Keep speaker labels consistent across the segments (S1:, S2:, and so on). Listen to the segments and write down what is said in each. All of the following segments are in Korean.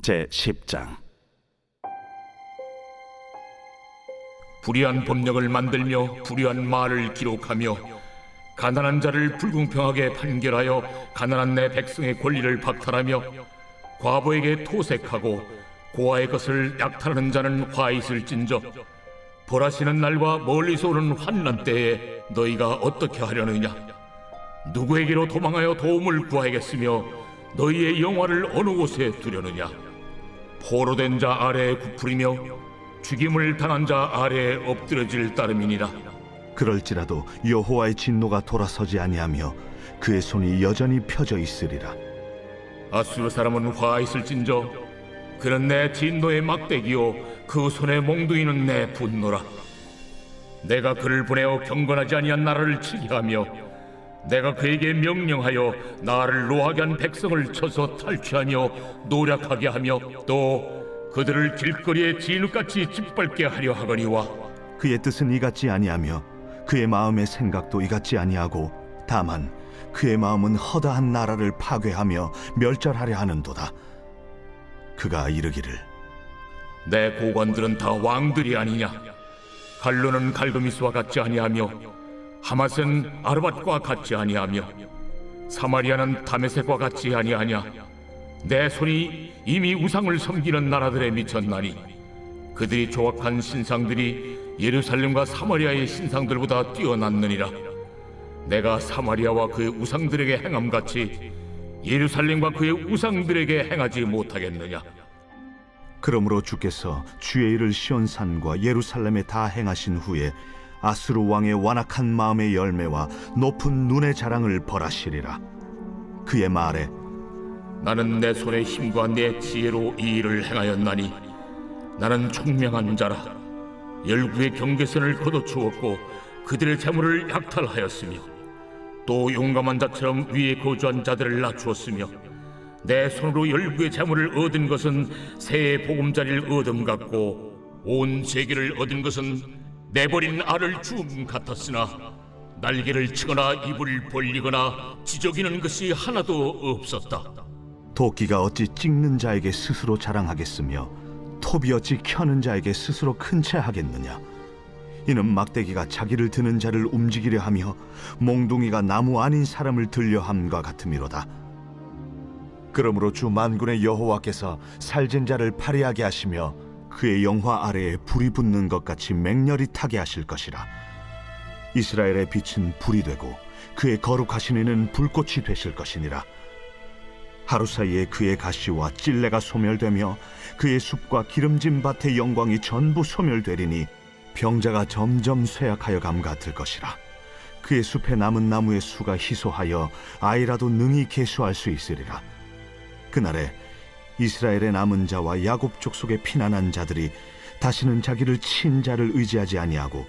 S1: 제10장.
S2: 불의한 법령을 만들며 불의한 말을 기록하며 가난한 자를 불공평하게 판결하여 가난한 내 백성의 권리를 박탈하며 과부에게 토색하고 고아의 것을 약탈하는 자는 화 있을진저 벌하시는 날과 멀리서 오는 환난 때에 너희가 어떻게 하려느냐? 누구에게로 도망하여 도움을 구하겠으며 너희의 영화를 어느 곳에 두려느냐? 포로된 자 아래에 굽으리며 죽임을 당한 자 아래에 엎드려질 따름이니라.
S3: 그럴지라도 여호와의 진노가 돌아서지 아니하며 그의 손이 여전히 펴져 있으리라.
S2: 아수르 사람은 화 있을진저 그는 내 진노의 막대기요 그 손의 몽둥이는 내 분노라. 내가 그를 보내어 경건하지 아니한 나라를 치게 하며 내가 그에게 명령하여 나를 노하게 한 백성을 쳐서 탈취하며 노략하게 하며 또 그들을 길거리에 진흙같이 짓밟게 하려 하거니와
S3: 그의 뜻은 이같지 아니하며 그의 마음의 생각도 이같지 아니하고 다만 그의 마음은 허다한 나라를 파괴하며 멸절하려 하는도다. 그가 이르기를
S2: 내 고관들은 다 왕들이 아니냐? 갈루는 갈그미스와 같지 아니하며 하맛은 아르밧과 같지 아니하며 사마리아는 다메섹과 같지 아니하냐? 내 손이 이미 우상을 섬기는 나라들에 미쳤나니 그들이 조각한 신상들이 예루살렘과 사마리아의 신상들보다 뛰어났느니라. 내가 사마리아와 그의 우상들에게 행함같이 예루살렘과 그의 우상들에게 행하지 못하겠느냐?
S3: 그러므로 주께서 주의 일을 시온산과 예루살렘에 다 행하신 후에 아수르 왕의 완악한 마음의 열매와 높은 눈의 자랑을 벌하시리라. 그의 말에
S2: 나는 내 손의 힘과 내 지혜로 이 일을 행하였나니 나는 총명한 자라. 열국의 경계선을 걷어주었고 그들의 재물을 약탈하였으며 또 용감한 자처럼 위에 거주한 자들을 낮추었으며 내 손으로 열국의 재물을 얻은 것은 새의 보금자리를 얻음 같고 온 세계를 얻은 것은 내버린 알을 주움 같았으나 날개를 치거나 입을 벌리거나 지저귀는 것이 하나도 없었다.
S3: 도끼가 어찌 찍는 자에게 스스로 자랑하겠으며 톱이 어찌 켜는 자에게 스스로 큰 채 하겠느냐? 이는 막대기가 자기를 드는 자를 움직이려 하며 몽둥이가 나무 아닌 사람을 들려 함과 같음이로다. 그러므로 주 만군의 여호와께서 살진 자를 파리하게 하시며 그의 영화 아래에 불이 붙는 것 같이 맹렬히 타게 하실 것이라. 이스라엘의 빛은 불이 되고 그의 거룩하신 이는 불꽃이 되실 것이니라. 하루 사이에 그의 가시와 찔레가 소멸되며 그의 숲과 기름진 밭의 영광이 전부 소멸되리니 병자가 점점 쇠약하여 감 같을 것이라. 그의 숲에 남은 나무의 수가 희소하여 아이라도 능히 계수할 수 있으리라. 그날에 이스라엘의 남은 자와 야곱 족속의 피난한 자들이 다시는 자기를 친 자를 의지하지 아니하고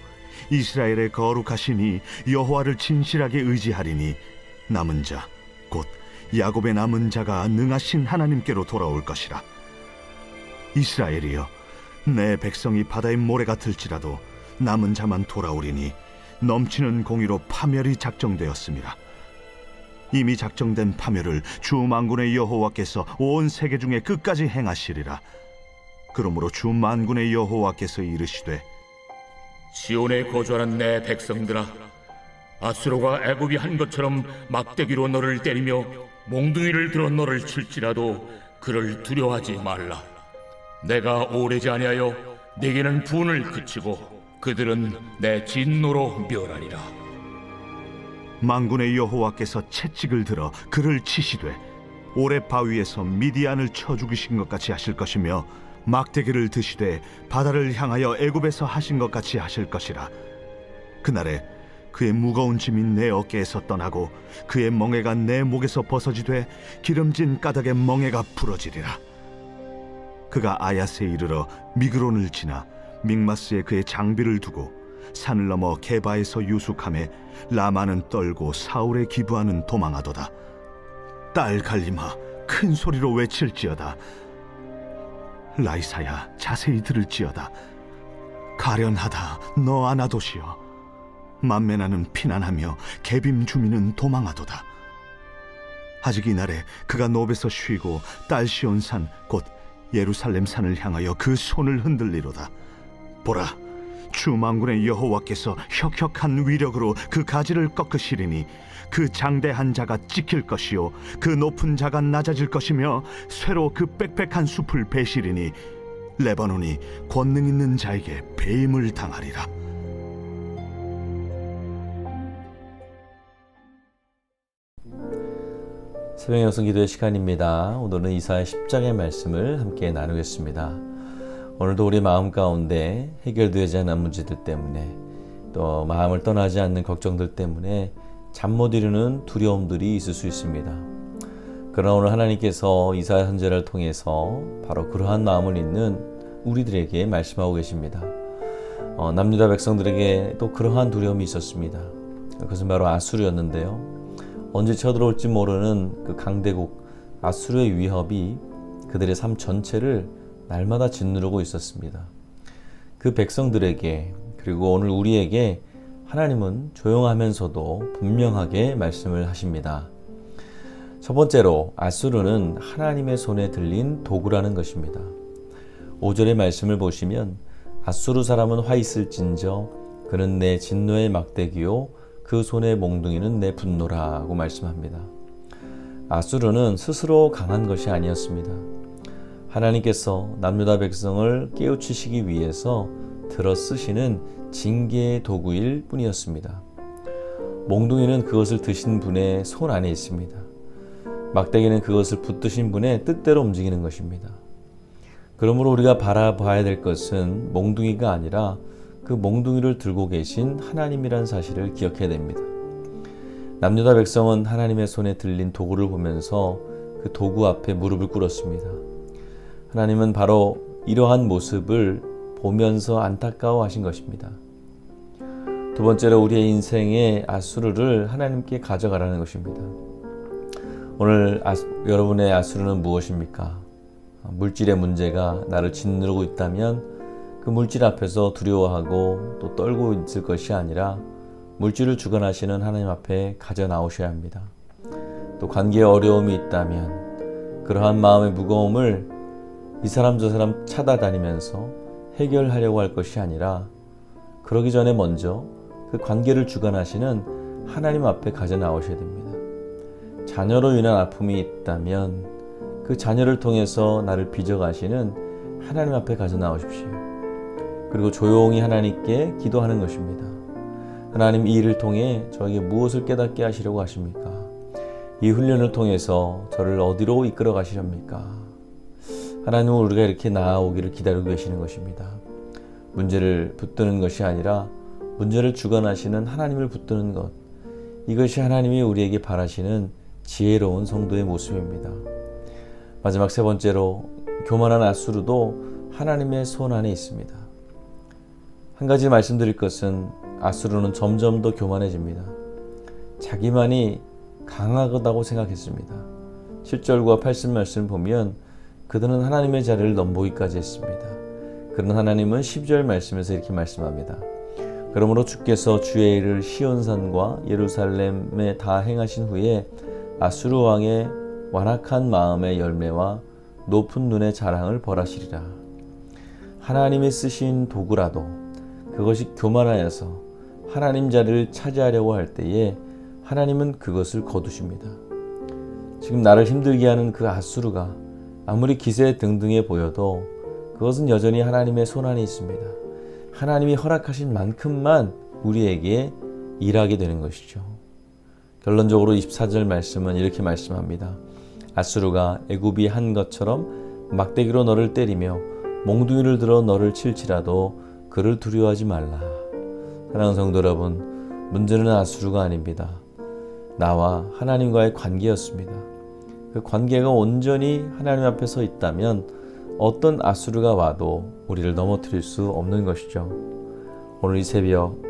S3: 이스라엘의 거룩하시니 여호와를 진실하게 의지하리니 남은 자 곧 야곱의 남은 자가 능하신 하나님께로 돌아올 것이라. 이스라엘이여, 내 백성이 바다의 모래 같을지라도 남은 자만 돌아오리니 넘치는 공의로 파멸이 작정되었습니다. 이미 작정된 파멸을 주 만군의 여호와께서 온 세계 중에 끝까지 행하시리라. 그러므로 주 만군의 여호와께서 이르시되
S2: 시온에 거주하는 내 백성들아, 아수르가 애굽이 한 것처럼 막대기로 너를 때리며 몽둥이를 들어 너를 칠지라도 그를 두려워하지 말라. 내가 오래지 아니하여 네게는 분을 그치고 그들은 내 진노로 멸하리라.
S3: 만군의 여호와께서 채찍을 들어 그를 치시되 오레 바위에서 미디안을 쳐 죽이신 것 같이 하실 것이며 막대기를 드시되 바다를 향하여 애굽에서 하신 것 같이 하실 것이라. 그날에 그의 무거운 짐이 내 어깨에서 떠나고 그의 멍에가 내 목에서 벗어지되 기름진 까닭의 멍에가 부러지리라. 그가 아야스에 이르러 미그론을 지나 믹마스에 그의 장비를 두고 산을 넘어 게바에서 유숙하며 라마는 떨고 사울의 기브아는 도망하도다. 딸 갈림아, 큰 소리로 외칠지어다. 라이사야, 자세히 들을지어다. 가련하다, 너 아나도시여. 만메나는 피난하며 게빔 주민은 도망하도다. 아직 이날에 그가 노베서 쉬고 딸 시온산 곧 예루살렘 산을 향하여 그 손을 흔들리로다. 보라, 주 만군의 여호와께서 혁혁한 위력으로 그 가지를 꺾으시리니 그 장대한 자가 찍힐 것이요 그 높은 자가 낮아질 것이며 쇠로 그 빽빽한 숲을 베시리니 레바논이 권능 있는 자에게 배임을 당하리라.
S1: 새벽 영성 기도의 시간입니다. 오늘은 이사야 10장의 말씀을 함께 나누겠습니다. 오늘도 우리 마음 가운데 해결되지 않은 문제들 때문에 또 마음을 떠나지 않는 걱정들 때문에 잠 못 이루는 두려움들이 있을 수 있습니다. 그러나 오늘 하나님께서 이사야 선지자를 통해서 바로 그러한 마음을 잊는 우리들에게 말씀하고 계십니다. 남유다 백성들에게 또 그러한 두려움이 있었습니다. 그것은 바로 아수르였는데요. 언제 쳐들어올지 모르는 그 강대국 아수르의 위협이 그들의 삶 전체를 날마다 짓누르고 있었습니다. 그 백성들에게 그리고 오늘 우리에게 하나님은 조용하면서도 분명하게 말씀을 하십니다. 첫 번째로 아수르는 하나님의 손에 들린 도구라는 것입니다. 5절의 말씀을 보시면 아수르 사람은 화 있을진저 그는 내 진노의 막대기요 그 손의 몽둥이는 내 분노라고 말씀합니다. 아수르는 스스로 강한 것이 아니었습니다. 하나님께서 남유다 백성을 깨우치시기 위해서 들어 쓰시는 징계의 도구일 뿐이었습니다. 몽둥이는 그것을 드신 분의 손 안에 있습니다. 막대기는 그것을 붙드신 분의 뜻대로 움직이는 것입니다. 그러므로 우리가 바라봐야 될 것은 몽둥이가 아니라 그 몽둥이를 들고 계신 하나님이란 사실을 기억해야 됩니다. 남유다 백성은 하나님의 손에 들린 도구를 보면서 그 도구 앞에 무릎을 꿇었습니다. 하나님은 바로 이러한 모습을 보면서 안타까워하신 것입니다. 두 번째로 우리의 인생의 아수르를 하나님께 가져가라는 것입니다. 오늘 여러분의 아수르는 무엇입니까? 물질의 문제가 나를 짓누르고 있다면 그 물질 앞에서 두려워하고 또 떨고 있을 것이 아니라 물질을 주관하시는 하나님 앞에 가져 나오셔야 합니다. 또 관계에 어려움이 있다면 그러한 마음의 무거움을 이 사람 저 사람 찾아다니면서 해결하려고 할 것이 아니라 그러기 전에 먼저 그 관계를 주관하시는 하나님 앞에 가져 나오셔야 됩니다. 자녀로 인한 아픔이 있다면 그 자녀를 통해서 나를 빚어가시는 하나님 앞에 가져 나오십시오. 그리고 조용히 하나님께 기도하는 것입니다. 하나님, 이 일을 통해 저에게 무엇을 깨닫게 하시려고 하십니까? 이 훈련을 통해서 저를 어디로 이끌어 가시렵니까? 하나님은 우리가 이렇게 나아오기를 기다리고 계시는 것입니다. 문제를 붙드는 것이 아니라 문제를 주관하시는 하나님을 붙드는 것, 이것이 하나님이 우리에게 바라시는 지혜로운 성도의 모습입니다. 마지막 세 번째로 교만한 아수르도 하나님의 손 안에 있습니다. 한 가지 말씀드릴 것은 아수르는 점점 더 교만해집니다. 자기만이 강하다고 생각했습니다. 7절과 8절 말씀을 보면 그들은 하나님의 자리를 넘보기까지 했습니다. 그러나 하나님은 10절 말씀에서 이렇게 말씀합니다. 그러므로 주께서 주의 일을 시온산과 예루살렘에 다 행하신 후에 아수르 왕의 완악한 마음의 열매와 높은 눈의 자랑을 벌하시리라. 하나님이 쓰신 도구라도 그것이 교만하여서 하나님 자리를 차지하려고 할 때에 하나님은 그것을 거두십니다. 지금 나를 힘들게 하는 그 아수르가 아무리 기세 등등해 보여도 그것은 여전히 하나님의 손안에 있습니다. 하나님이 허락하신 만큼만 우리에게 일하게 되는 것이죠. 결론적으로 24절 말씀은 이렇게 말씀합니다. 아수르가 애굽이 한 것처럼 막대기로 너를 때리며 몽둥이를 들어 너를 칠지라도 그를 두려워하지 말라. 사랑하는 성도 여러분, 문제는 아수르가 아닙니다. 나와 하나님과의 관계였습니다. 그 관계가 온전히 하나님 앞에 서 있다면 어떤 아수르가 와도 우리를 넘어뜨릴 수 없는 것이죠. 오늘 이 새벽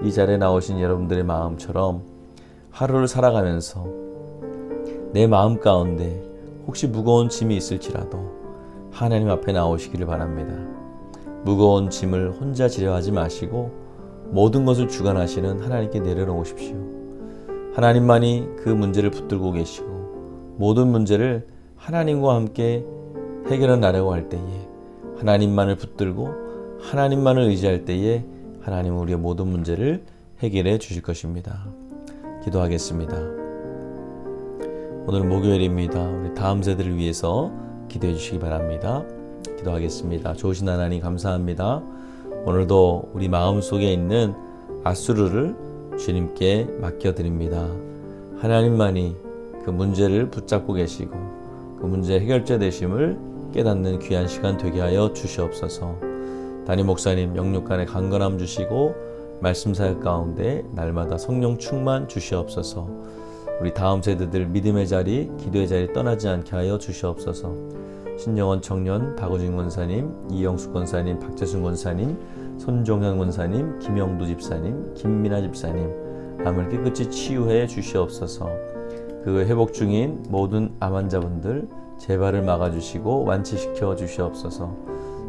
S1: 이 자리에 나오신 여러분들의 마음처럼 하루를 살아가면서 내 마음 가운데 혹시 무거운 짐이 있을지라도 하나님 앞에 나오시기를 바랍니다. 무거운 짐을 혼자 지려하지 마시고 모든 것을 주관하시는 하나님께 내려놓으십시오. 하나님만이 그 문제를 붙들고 계시고 모든 문제를 하나님과 함께 해결해 나려고 할 때에 하나님만을 붙들고 하나님만을 의지할 때에 하나님은 우리의 모든 문제를 해결해 주실 것입니다. 기도하겠습니다. 오늘 목요일입니다. 우리 다음 세대를 위해서 기도해 주시기 바랍니다. 기도하겠습니다. 좋으신 하나님 감사합니다. 오늘도 우리 마음속에 있는 아수르를 주님께 맡겨드립니다. 하나님만이 그 문제를 붙잡고 계시고 그 문제 해결자 되심을 깨닫는 귀한 시간 되게 하여 주시옵소서. 담임 목사님 영육간에 강건함 주시고 말씀 사역 가운데 날마다 성령 충만 주시옵소서. 우리 다음 세대들 믿음의 자리, 기도의 자리 떠나지 않게 하여 주시옵소서. 신영원 청년, 박우진 권사님, 이영숙 권사님, 박재순 권사님, 손종현 권사님, 김영두 집사님, 김민아 집사님 암을 깨끗이 치유해 주시옵소서. 그 회복 중인 모든 암 환자분들 재발을 막아주시고 완치시켜 주시옵소서.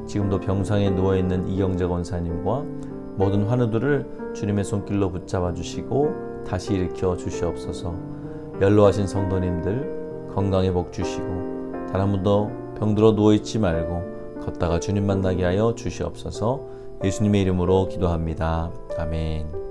S1: 지금도 병상에 누워있는 이경재 권사님과 모든 환우들을 주님의 손길로 붙잡아 주시고 다시 일으켜 주시옵소서. 연로하신 성도님들 건강에 복 주시고 단 한 번도 병들어 누워있지 말고 걷다가 주님 만나게 하여 주시옵소서. 예수님의 이름으로 기도합니다. 아멘.